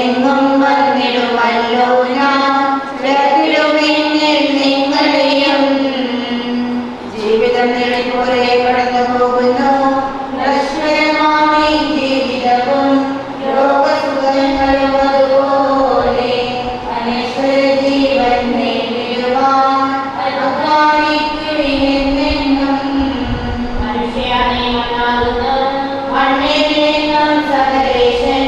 എങ്ങും വന്നിടുമല്ലോ ഞാൻ നിങ്ങളെയും ജീവിതം നിഴൽപോലെ കടന്നു പോകുന്നു നശ്വരമാണ് ജീവിതവും ലോകസുഖങ്ങളും അതുപോലെ അനശ്വര ജീവൻ നേടിടുവാൻ അധ്വാനിക്കുവിനെന്നും മനുഷ്യനെ മണ്ണിൽ നിന്നും സകലേശൻ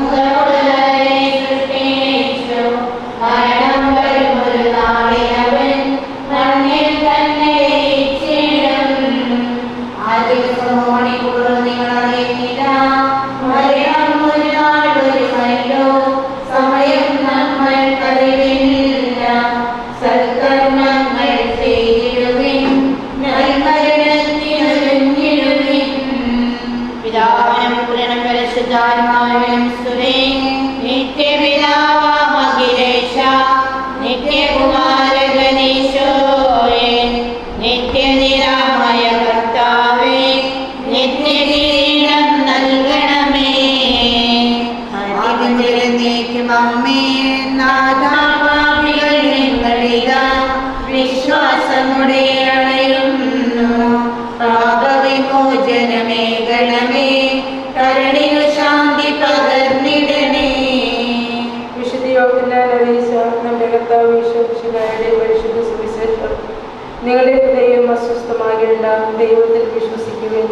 മുതലുള്ളവരെ സൃഷ്ടിച്ചു മരണം വരുമൊരു നാളിനവൻ മണ്ണിൽ തന്നെ ലയിച്ചിടും ആ ദിവസം മണിക്കൂറും നിങ്ങൾ അറിയുന്നില്ല മരണം ഒരു നാൾ വരുമല്ലോ സമയം നമ്മൾ അറിവില്ല സൽക്കർമ്മങ്ങൾ ചെയ്തിടുവിൻ നന്മരണത്തിനൊരുങ്ങിടുവിൻ പിതാവിനും പുത്രനും പരിശുദ്ധാത്മാവിനും സ്തുതി നിത്യപിതാവാം അഖിലേശ നിത്യകുമാരഗണീശോയേ നിത്യനിരാമയ കർത്താവേ നിത്യകിരീടം നൽകണമേ ആദ്യം മുതൽ എന്നേക്കും അമ്മേ നാഥാപാപികൾ ഞങ്ങളിതാ വിശ്വാസമുടെ അണയുന്നു പാപവിമോചനമേ ഗണമേ കരുണിനു ശാന്തി പകർന്നിടണേ. വിശുദ്ധ യോഹന്നാൻ അറിയിച്ച നമ്മുടെ കർത്താവ് യേശുക്രിസ്തുവിന്റെ പരിശുദ്ധ സുവിശേഷം. നിങ്ങളുടെ ഹൃദയം അസ്വസ്ഥമാകേണ്ട, ദൈവത്തിൽ വിശ്വസിക്കുവിൻ,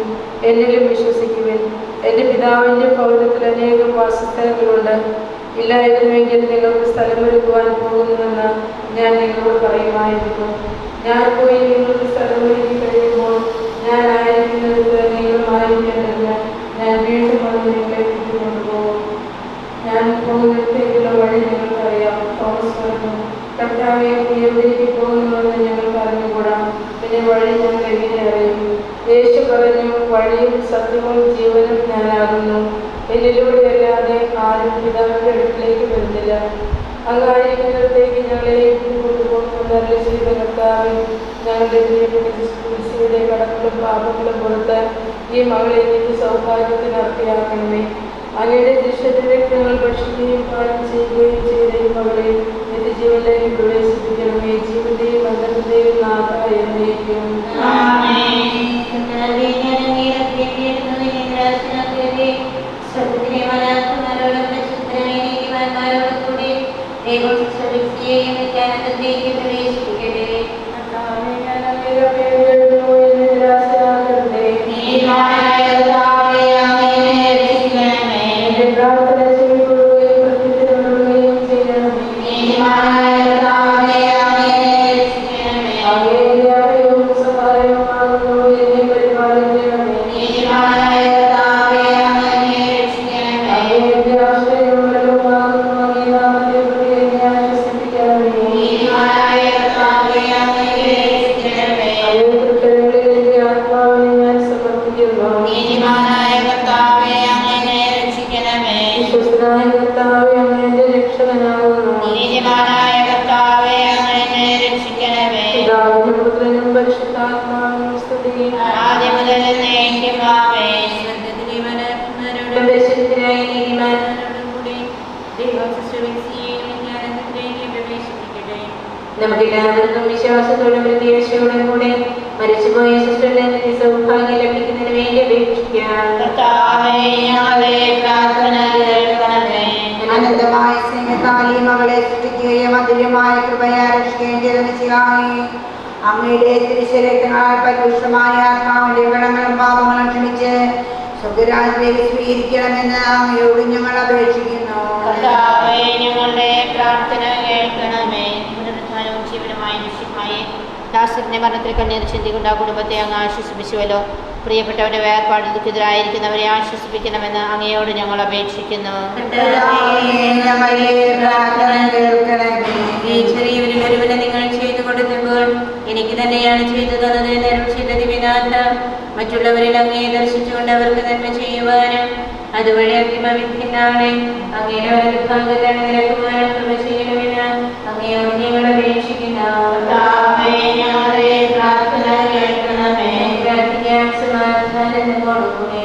എന്നിലും വിശ്വസിക്കുവിൻ. എൻ്റെ പിതാവിൻ്റെ ഭവനത്തിൽ അനേകം വാസസ്ഥലങ്ങളുണ്ട്. ഇല്ലായിരുന്നുവെങ്കിൽ നിങ്ങൾക്ക് സ്ഥലമൊരുക്കുവാൻ പോകുന്നുവെന്ന് ഞാൻ നിങ്ങളോട് പറയുമായിരുന്നു. ഞാൻ പോയി നിങ്ങൾക്ക് സ്ഥലമൊരുക്കി കഴിയുമ്പോൾ ഞാൻ ആയിരിക്കുന്നിടത്ത് നിങ്ങളുമായിരിക്കേണ്ടതിന് ഞാൻ വീണ്ടും വന്ന് നിങ്ങളെ കൂട്ടിക്കൊണ്ടുപോകും. ഞാൻ പോകുന്നിടത്തേക്കുള്ള വഴി നിങ്ങൾക്കറിയാം. തോമസ് പറഞ്ഞു, കർത്താവെ, എവിടേക്ക് പോകുന്നുവെന്ന് ഞങ്ങൾക്ക് അറിഞ്ഞുകൂടാ, പിന്നെ വഴി ഞങ്ങൾ എങ്ങനെ അറിയും? യേശു പറഞ്ഞു, വഴിയും സത്യവും ജീവനും ഞാനാകുന്നു. എന്നിലൂടെയല്ലാതെ ആരും പിതാവിന്റെ അടുക്കിലേക്ക് വരുന്നില്ല. അങ്ങായിരിക്കുന്നിടത്തേക്ക് ഞങ്ങളെ കൊണ്ടുപോകുമെന്ന് അരുളി ചെയ്ത കർത്താവെ, ഞങ്ങളുടെ പ്രിയപ്പെട്ട കടങ്ങളും പാപങ്ങളും പുറത്ത് ഈ മകളെ എനിക്ക് സൗഭാഗ്യത്തിന് അർപ്പിയാക്കണമേ. അങ്ങയുടെ ദൃശ്യത്തിലെ ഞങ്ങൾ ഭക്ഷിക്കുകയും പാലം ചെയ്യുകയും ചെയ്ത ഈ മകളെ നിത്യജീവനിലേക്ക് പ്രവേശിപ്പിക്കണമേ. ജീവന്റെയും മരണത്തിന്റെയും നാഥ എന്നേക്കും. നമുക്കെല്ലാവർക്കും വിശ്വാസത്തോടും പ്രത്യാശയോടും കൂടെ മരിച്ചുപോയ സിസ്റ്ററിന്റെ സൗഭാഗ്യം ലഭിക്കുന്നതിന് വേണ്ടി അപേക്ഷിക്കാം. അനന്തമായ സ്നേഹത്താൽ ഈ മകളെ സൃഷ്ടിക്കുകയും മധുരമായ കൃപയാ രക്ഷിക്കേണ്ടതെന്ന് ചെയ്യായി അമ്മയുടെ തിരുശരീരത്തിനാൽ പരിപുഷ്ടമായ ആത്മാവിന്റെ ഗണങ്ങളും പാപങ്ങളും ക്ഷമിച്ച് സ്വർഗ്ഗരാജ്യത്തിലേക്ക് സ്വീകരിക്കണമെന്ന് അമ്മയോട് ഞങ്ങൾ അപേക്ഷിക്കുന്നു. ഞങ്ങളുടെ പ്രാർത്ഥന കേൾക്കണമേ. ദാസന്റെ മരണത്തിൽ കണ്ണീർ ചിന്തിക്കൊണ്ട് ആ കുടുംബത്തെ അങ്ങ് ആശ്വസിപ്പിച്ചുവല്ലോ. പ്രിയപ്പെട്ടവരുടെ വേർപാടിൽ ദുഃഖിതരായിരിക്കുന്നവരെ ആശ്വസിപ്പിക്കണമെന്ന് അങ്ങയോട് ഞങ്ങൾ അപേക്ഷിക്കുന്നു. ചെറിയവരിൽ ഒരുവനെ നിങ്ങൾ ചെയ്തു കൊടുത്തപ്പോൾ എനിക്ക് തന്നെയാണ് ചെയ്തു തന്നത് നേരം ചെയ്തത് വിനാഥ. മറ്റുള്ളവരിൽ അങ്ങയെ ദർശിച്ചുകൊണ്ട് അവർക്ക് നന്മ ചെയ്യുവാനും അതുവഴി അന്തിമവിധിനാളെ അങ്ങയുടെ വലതുഭാഗത്താണ് നിരക്കുവാനും കൃപ ചെയ്യണമെന്ന് അങ്ങയോട് ഞങ്ങൾ അപേക്ഷിക്കുന്നു. പ്രാർത്ഥന കേൾക്കണമേ. സമാധാനം കൊടുക്കണേ.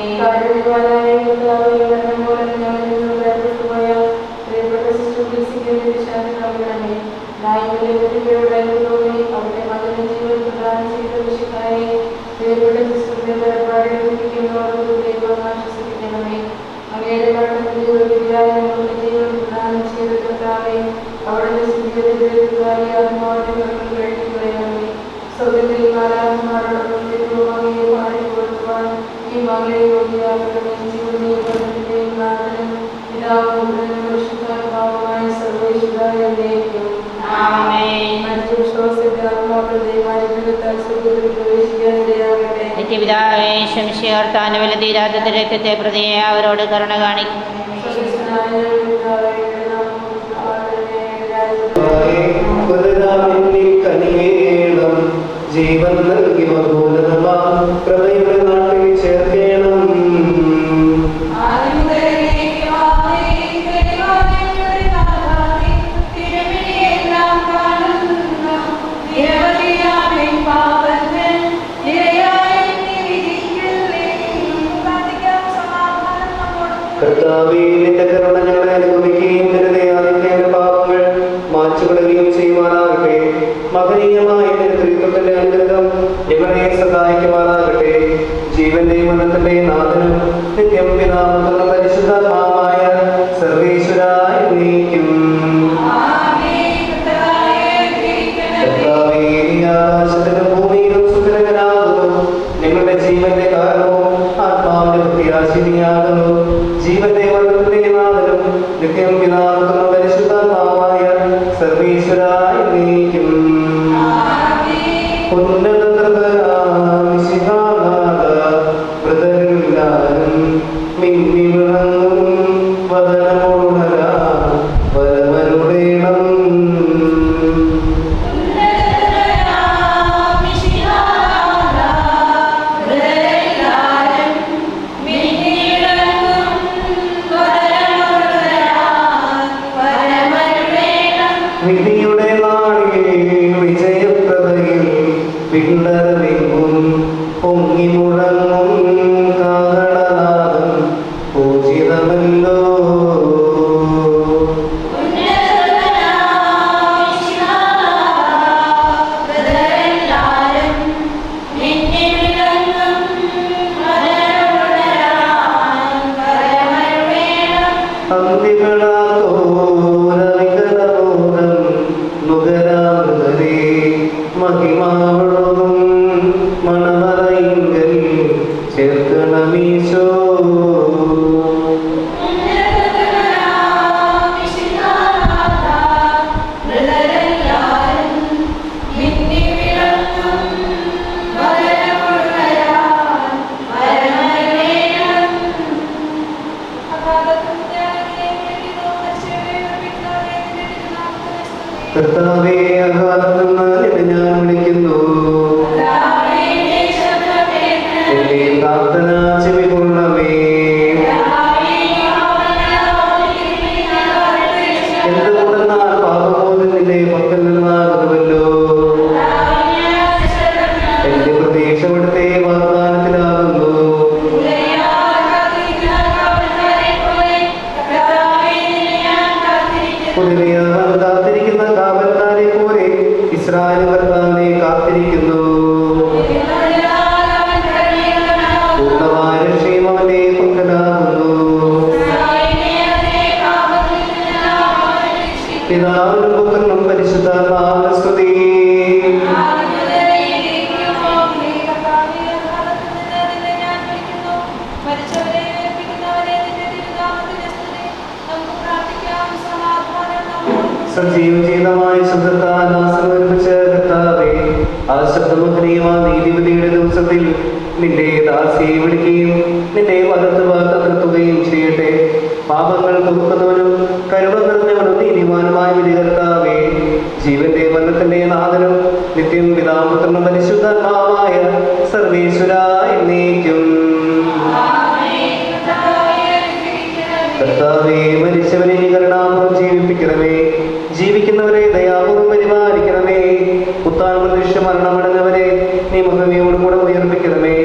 പ്രിയപ്പെട്ട സിസ്റ്ററിന്റെ വേർപാടുകളിരിക്കുന്നവർക്ക് ദൈവം ആശ്വസിപ്പിക്കണമേ. അങ്ങയുടെ മരണത്തിന്റെ ഉപരിയായി ഞങ്ങളുടെ ജീവൻ പ്രദാനം ചെയ്ത കർത്താവേ, അവിടുത്തെ സ്ഥിതിഗതികാരി ആത്മാവിന്റെ കർമ്മം കഴിക്കുകയാണമേ. സ്വർഗ്ഗത്തിൽ മാലാഖമാരോടൊപ്പം ദൈവം അങ്ങയെ പാടിക്കൊടുക്കുവാൻ ഈ മകളെ യോഗ്യയാക്കണമേ. ജീവനെയും മരണത്തിന്റെയും നാഥനും പിതാവും പുത്രനും പരിശുദ്ധാത്മാവുമായ സർവ്വേശ്വരായ എന്നേക്കും ആമേൻ. മറ്റു വിശ്വാസത്തിന്റെ ആത്മാക്കൾ ദൈവാനുഗ്രഹത്താൽ സ്വർഗ്ഗത്തിൽ പ്രവേശിക്കാൻ ഇടയാകട്ടെ. നിത്യപിതാവേ, ശംശയർത്താൻ വലതീരാത്ത രക്തത്തെ പ്രതിയെ അവരോട് കരുണ കാണിക്കും. ജീവൻ നൽകി പ്രഭയുടെ നാട്ടിൽ ചേർക്കണം. കർത്താവേ, നിന്റെ കരുണ ഞങ്ങളെ അനുഭവിക്കുകയും നിരതയാദിന്റെ പാപങ്ങൾ മാച്ചുകളയുകയും ചെയ്യുവാനാകട്ടെ. മഹനീയമായ നിന്റെ ത്രിത്വത്തിന്റെ അനുഗ്രഹം ഞങ്ങളെ സഹായിക്കുവാനാകട്ടെ. ജീവന്റെ മരണത്തിന്റെ നാഥനും നിത്യം പിതാവുന്ന പരിശുദ്ധാത്മാവായ സർവ്വേശ്വരായ നീക്കും. കർത്താവേ, നീ ആകാശത്തിലും ഭൂമിയിലും സുഖകരനാകുന്നു. ഞങ്ങളുടെ ജീവന്റെ കാരണവും ആത്മാവിന്റെ പ്രത്യാശിനിയാകുന്നു. ജീവന്റെ മരണത്തിന്റെ നാഥനും നിത്യം പിതാവുന്ന പരിശുദ്ധാത്മാവായ സർവ്വേശ്വരായ നീക്കും. വൃതരെല്ലാരും മിന്നി വിളങ്ങും വദനമുണരാ വരമരുളേണം. വിധിയുടെ നാളിൽ വിജയപ്രഭയിൽ പിണ്ടരമെങ്കും പൊങ്ങി മുഴങ്ങും കാഹളനാദം പൂജിതമല്ലോ. അന്തികളാതോരവികലബോധം നുകരാമൃതരേ മഹിമാവളവും മണമറയിങ്കൽ ചേർക്കണമീശോ. കർത്താവേ, അകാലത്ത് നിന്ന് ഞാൻ വിളിക്കുന്നു. എന്റെ പ്രാർത്ഥന ചെവികൊള്ളണമേ. എന്തുകൊണ്ടെന്നാൽ പാപബോധം നിന്റെ പക്കൽ നിന്നാകുന്നുവല്ലോ. എന്റെ പ്രതീക്ഷ ഇവിടുത്തെ വാഗ്ദാനത്തിലാകുന്നു. കുതിരയാൻ കാത്തിരിക്കുന്ന കാവൽക്കാരെ പോലെ ഇസ്രായേൽ കർത്താവിനെ കാത്തിരിക്കുന്നു. പൂർണ്ണമായ രക്ഷയും അവന്റെ പക്കലാകുന്നു. പിതാവിനും പുത്രനും പരിശുദ്ധാത്മാവിനും സ്തുതി. സജീവജീവിതമായ ശബ്ദത്താൽ ആശ്രയിച്ച കർത്താവേ, ആ ശബ്ദമഹനീയമായ നീതിപതിയുടെ ദിവസത്തിൽ നിന്റെ ദാസിയെ വിളിക്കുകയും നിന്റെ വലത്ത് ഭാഗത്ത് നിർത്തുകയും ചെയ്യട്ടെ. പാപങ്ങൾ പൊറുക്കുന്നവനും കരുണ നിറഞ്ഞവനും നീതിമാനുമായ വിധി കർത്താവേ, ജീവന്റെ മരണത്തിന്റെ നാഥനും നിത്യം പിതാപുത്രനും പരിശുദ്ധാത്മാവായ സർവ്വേശ്വരായ എന്നേക്കും. കർത്താവേ, മരിച്ചവരെ കരുണാപൂർവ്വം ജീവിപ്പിക്കണമേ. ജീവിക്കുന്നവരെ ദയാപൂർവ്വം പരിപാലിക്കണമേ. പുത്താൻ മനുഷ്യ മരണമടഞ്ഞവരെ നീ മഹിമയോടുകൂടെ ഉയർപ്പിക്കണമേ.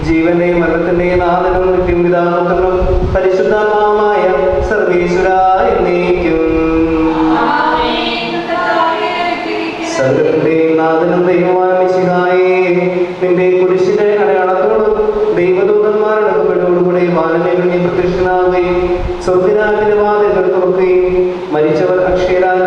ജീവന്റെ മരണത്തിന്റെ നാഥനും നിത്യം പിതാപുത്രനും പരിശുദ്ധാത്മാവുമായ സർവ്വേശ്വരായ എന്നേക്കും. സർവ്വത്തിന്റെ നാഥനും ദൈവമായ മിശിഹായേ, നിന്റെ കുരിശിന്റെ വാനമേഖല നീ പ്രത്യക്ഷനാവുകയും സ്വർഗരാജ്യത്തിന്റെ വാതിലുകൾ തുറക്കുകയും മരിച്ചവർ അക്ഷയരാൽ